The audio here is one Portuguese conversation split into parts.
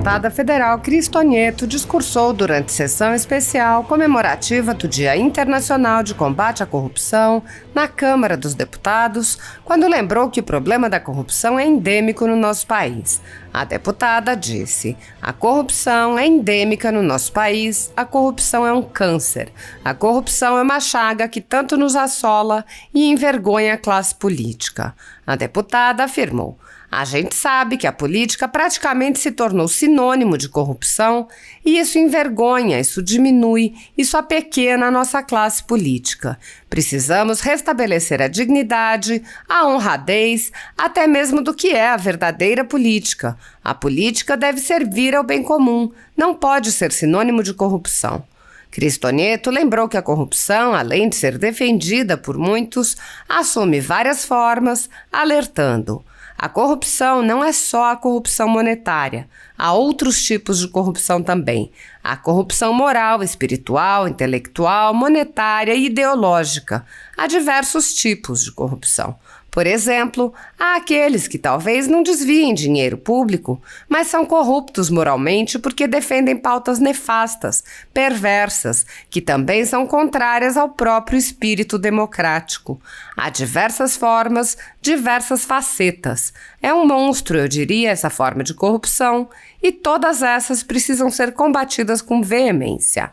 deputada federal Cristonieto discursou durante sessão especial comemorativa do Dia Internacional de Combate à Corrupção na Câmara dos Deputados, quando lembrou que o problema da corrupção é endêmico no nosso país. A deputada disse: a corrupção é endêmica no nosso país, a corrupção é um câncer, a corrupção é uma chaga que tanto nos assola e envergonha a classe política. A deputada afirmou: a gente sabe que a política praticamente se tornou sinônimo de corrupção e isso envergonha, isso diminui, isso apequena a nossa classe política. Precisamos restabelecer a dignidade, a honradez, até mesmo do que é a verdadeira política. A política deve servir ao bem comum, não pode ser sinônimo de corrupção. Cristonieto lembrou que a corrupção, além de ser defendida por muitos, assume várias formas, alertando: a corrupção não é só a corrupção monetária, há outros tipos de corrupção também. A corrupção moral, espiritual, intelectual, monetária e ideológica. Há diversos tipos de corrupção. Por exemplo, há aqueles que talvez não desviem dinheiro público, mas são corruptos moralmente porque defendem pautas nefastas, perversas, que também são contrárias ao próprio espírito democrático. Há diversas formas, diversas facetas. É um monstro, eu diria, essa forma de corrupção, e todas essas precisam ser combatidas com veemência.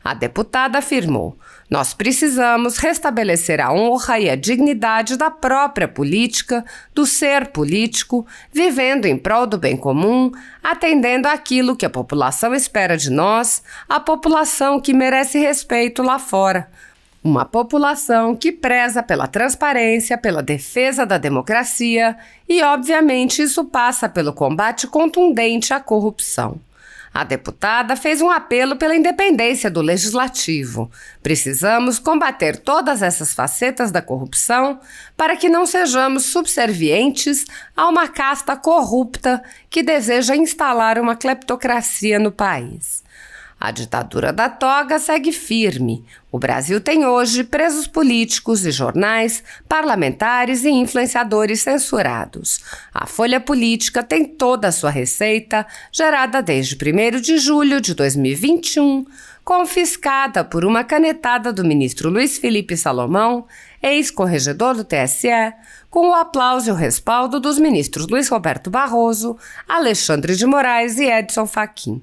A deputada afirmou: nós precisamos restabelecer a honra e a dignidade da própria política, do ser político, vivendo em prol do bem comum, atendendo àquilo que a população espera de nós, a população que merece respeito lá fora. Uma população que preza pela transparência, pela defesa da democracia e, obviamente, isso passa pelo combate contundente à corrupção. A deputada fez um apelo pela independência do legislativo. Precisamos combater todas essas facetas da corrupção para que não sejamos subservientes a uma casta corrupta que deseja instalar uma cleptocracia no país. A ditadura da toga segue firme. O Brasil tem hoje presos políticos e jornais, parlamentares e influenciadores censurados. A Folha Política tem toda a sua receita, gerada desde 1º de julho de 2021, confiscada por uma canetada do ministro Luiz Felipe Salomão, ex-corregedor do TSE, com o aplauso e o respaldo dos ministros Luiz Roberto Barroso, Alexandre de Moraes e Edson Fachin.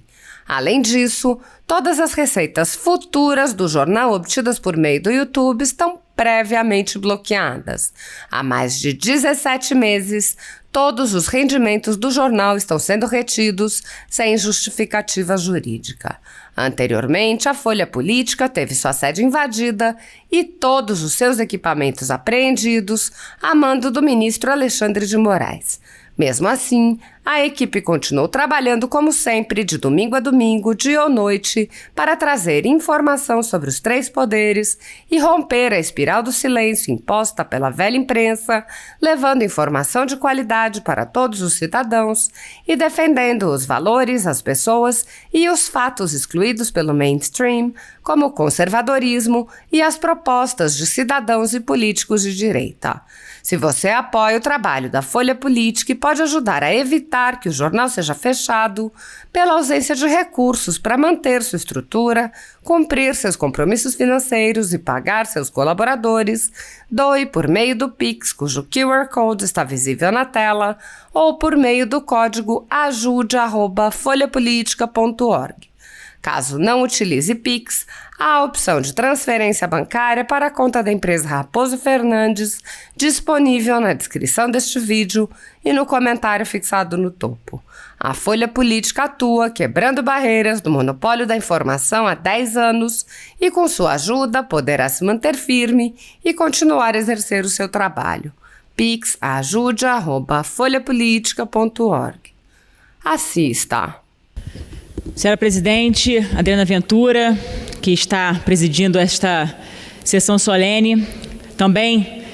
Além disso, todas as receitas futuras do jornal obtidas por meio do YouTube estão previamente bloqueadas. Há mais de 17 meses, todos os rendimentos do jornal estão sendo retidos sem justificativa jurídica. Anteriormente, a Folha Política teve sua sede invadida e todos os seus equipamentos apreendidos a mando do ministro Alexandre de Moraes. Mesmo assim, a equipe continuou trabalhando como sempre, de domingo a domingo, dia ou noite, para trazer informação sobre os 3 poderes e romper a espiral do silêncio imposta pela velha imprensa, levando informação de qualidade para todos os cidadãos e defendendo os valores, as pessoas e os fatos excluídos pelo mainstream, como o conservadorismo e as propostas de cidadãos e políticos de direita. Se você apoia o trabalho da Folha Política e pode ajudar a evitar que o jornal seja fechado, pela ausência de recursos para manter sua estrutura, cumprir seus compromissos financeiros e pagar seus colaboradores, doe por meio do Pix, cujo QR Code está visível na tela, ou por meio do código ajude@folhapolitica.org. Caso não utilize Pix, há a opção de transferência bancária para a conta da empresa Raposo Fernandes, disponível na descrição deste vídeo e no comentário fixado no topo. A Folha Política atua quebrando barreiras do monopólio da informação há 10 anos e, com sua ajuda, poderá se manter firme e continuar a exercer o seu trabalho. Pix ajude@folhapolitica.org. Assista. Senhora Presidente, Adriana Ventura, que está presidindo esta sessão solene, também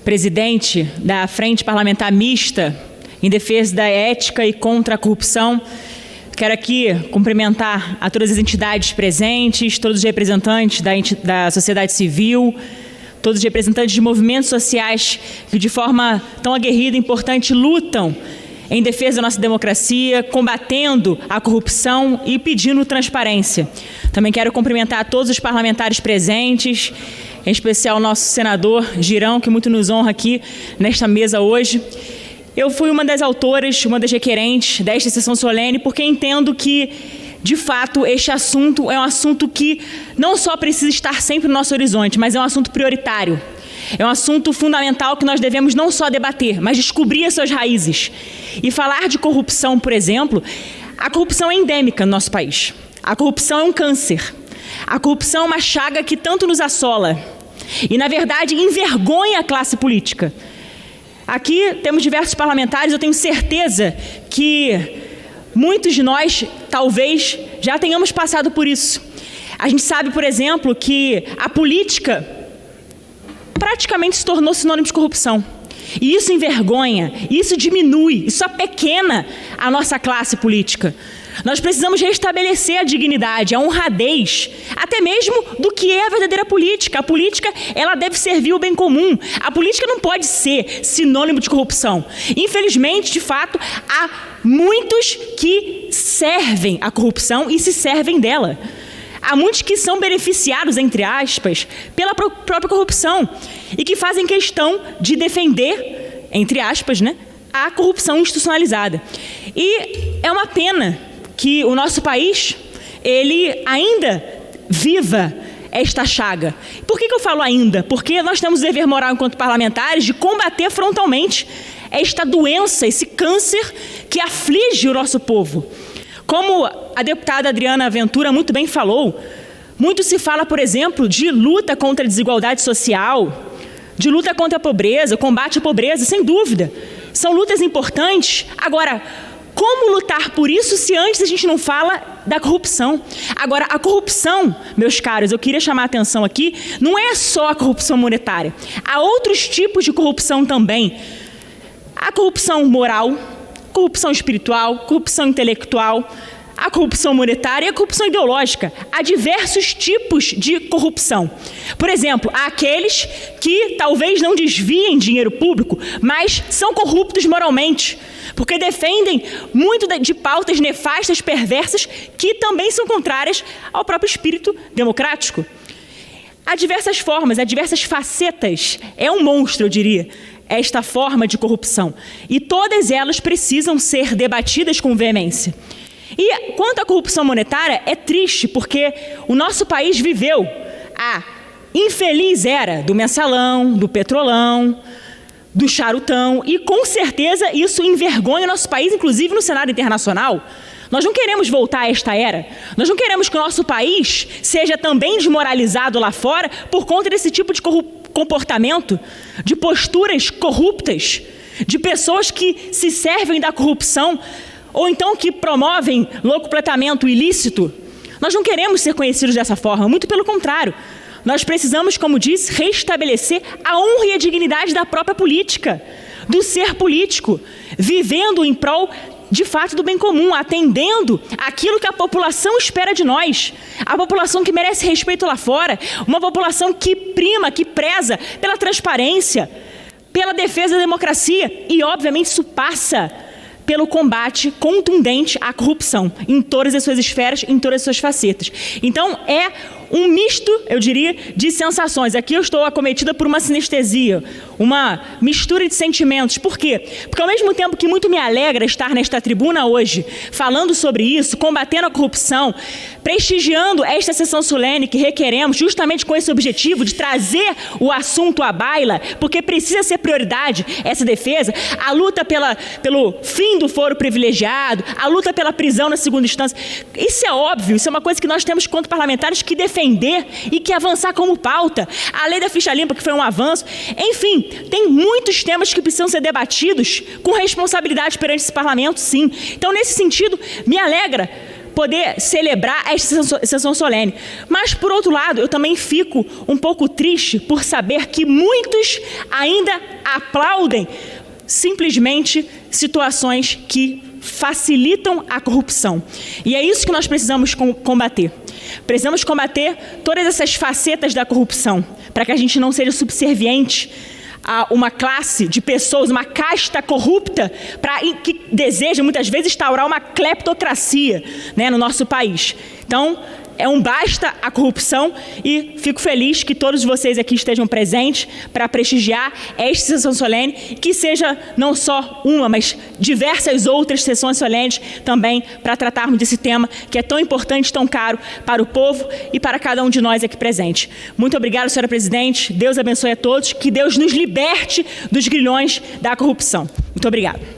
presidente da Frente Parlamentar Mista em defesa da ética e contra a corrupção. Quero aqui cumprimentar a todas as entidades presentes, todos os representantes da sociedade civil, todos os representantes de movimentos sociais que de forma tão aguerrida e importante lutam em defesa da nossa democracia, combatendo a corrupção e pedindo transparência. Também quero cumprimentar todos os parlamentares presentes, em especial o nosso senador Girão, que muito nos honra aqui nesta mesa hoje. Eu fui uma das autoras, uma das requerentes desta sessão solene, porque entendo que, de fato, este assunto é um assunto que não só precisa estar sempre no nosso horizonte, mas é um assunto prioritário. É um assunto fundamental que nós devemos não só debater, mas descobrir as suas raízes. E falar de corrupção, por exemplo, a corrupção é endêmica no nosso país. A corrupção é um câncer. A corrupção é uma chaga que tanto nos assola e, na verdade, envergonha a classe política. Aqui temos diversos parlamentares, eu tenho certeza que muitos de nós, talvez, já tenhamos passado por isso. A gente sabe, por exemplo, que a política praticamente se tornou sinônimo de corrupção. E isso envergonha, isso diminui, isso apequena a nossa classe política. Nós precisamos restabelecer a dignidade, a honradez, até mesmo do que é a verdadeira política. A política, ela deve servir o bem comum. A política não pode ser sinônimo de corrupção. Infelizmente, de fato, há muitos que servem a corrupção e se servem dela. Há muitos que são beneficiados, entre aspas, pela própria corrupção e que fazem questão de defender, entre aspas, né, a corrupção institucionalizada. E é uma pena que o nosso país, ele ainda viva esta chaga. Por que eu falo ainda? Porque nós temos o dever moral, enquanto parlamentares, de combater frontalmente esta doença, esse câncer que aflige o nosso povo. Como a deputada Adriana Ventura muito bem falou, muito se fala, por exemplo, de luta contra a desigualdade social, de luta contra a pobreza, combate à pobreza, sem dúvida. São lutas importantes. Agora, como lutar por isso se antes a gente não fala da corrupção? Agora, a corrupção, meus caros, eu queria chamar a atenção aqui, não é só a corrupção monetária. Há outros tipos de corrupção também. A corrupção moral, corrupção espiritual, corrupção intelectual, a corrupção monetária e a corrupção ideológica. Há diversos tipos de corrupção. Por exemplo, há aqueles que talvez não desviem dinheiro público, mas são corruptos moralmente, porque defendem muito de pautas nefastas, perversas, que também são contrárias ao próprio espírito democrático. Há diversas formas, há diversas facetas. É um monstro, eu diria, esta forma de corrupção. E todas elas precisam ser debatidas com veemência. E quanto à corrupção monetária, é triste, porque o nosso país viveu a infeliz era do mensalão, do petrolão, do charutão, e com certeza isso envergonha o nosso país, inclusive no cenário internacional. Nós não queremos voltar a esta era. Nós não queremos que o nosso país seja também desmoralizado lá fora por conta desse tipo de comportamento, de posturas corruptas, de pessoas que se servem da corrupção ou então que promovem locupletamento ilícito. Nós não queremos ser conhecidos dessa forma, muito pelo contrário. Nós precisamos, como disse, restabelecer a honra e a dignidade da própria política, do ser político, vivendo em prol, de fato, do bem comum, atendendo aquilo que a população espera de nós. A população que merece respeito lá fora, uma população que prima, que preza pela transparência, pela defesa da democracia e, obviamente, isso passa pelo combate contundente à corrupção, em todas as suas esferas, em todas as suas facetas. Então, é um misto, eu diria, de sensações. Aqui eu estou acometida por uma sinestesia, uma mistura de sentimentos. Por quê? Porque ao mesmo tempo que muito me alegra estar nesta tribuna hoje, falando sobre isso, combatendo a corrupção, prestigiando esta sessão solene que requeremos justamente com esse objetivo de trazer o assunto à baila, porque precisa ser prioridade essa defesa, a luta pelo fim do foro privilegiado, a luta pela prisão na segunda instância. Isso é óbvio, isso é uma coisa que nós temos, quanto parlamentares, que defender e que avançar como pauta. A lei da ficha limpa, que foi um avanço. Enfim, tem muitos temas que precisam ser debatidos com responsabilidade perante esse parlamento, sim. Então, nesse sentido, me alegra poder celebrar esta sessão solene. Mas, por outro lado, eu também fico um pouco triste por saber que muitos ainda aplaudem simplesmente situações que facilitam a corrupção. E é isso que nós precisamos combater. Precisamos combater todas essas facetas da corrupção, para que a gente não seja subserviente a uma classe de pessoas, uma casta corrupta, que deseja muitas vezes instaurar uma cleptocracia, né, no nosso país. Então, é um basta à corrupção e fico feliz que todos vocês aqui estejam presentes para prestigiar esta sessão solene, que seja não só uma, mas diversas outras sessões solenes também para tratarmos desse tema que é tão importante, tão caro para o povo e para cada um de nós aqui presente. Muito obrigada, senhora presidente. Deus abençoe a todos. Que Deus nos liberte dos grilhões da corrupção. Muito obrigada.